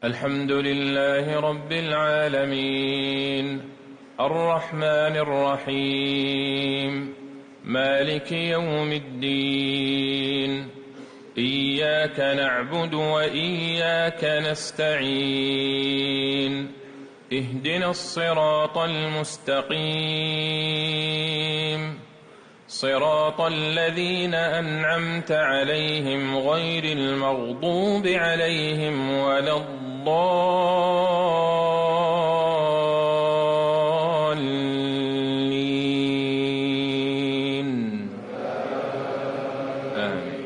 الحمد لله رب العالمين الرحمن الرحيم مالك يوم الدين إياك نعبد وإياك نستعين اهدنا الصراط المستقيم صراط الذين أنعمت عليهم غير المغضوب عليهم ولا الضالين آمين.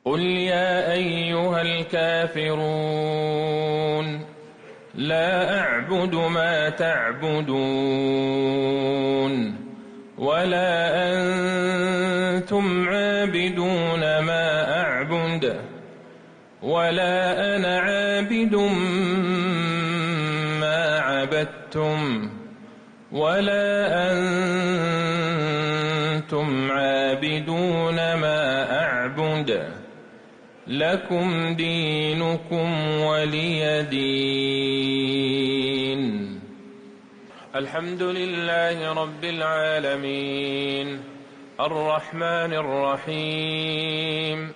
قل يا أيها الكافرون لا أعبد ما تعبدون ولا أنتم عابدون ما أعبد ولا أنا عابد ما عبدتم ولا أنتم عابدون ما أعبد لكم دينكم ولي دين. الحمد لله رب العالمين الرحمن الرحيم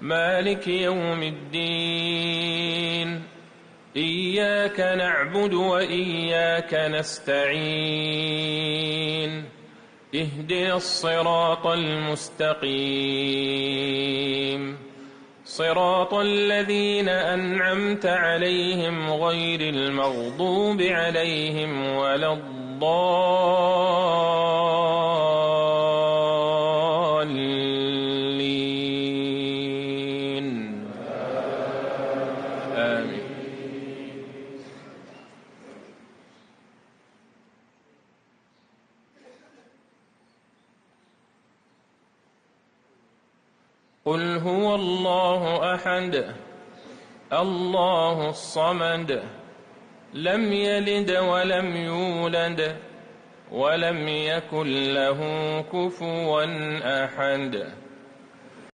مالك يوم الدين إياك نعبد وإياك نستعين اهدنا الصراط المستقيم صراط الذين أنعمت عليهم غير المغضوب عليهم ولا الضالين آمين. قل هو الله أحد الله الصمد لم يلد ولم يولد ولم يكن له كفوا أحد.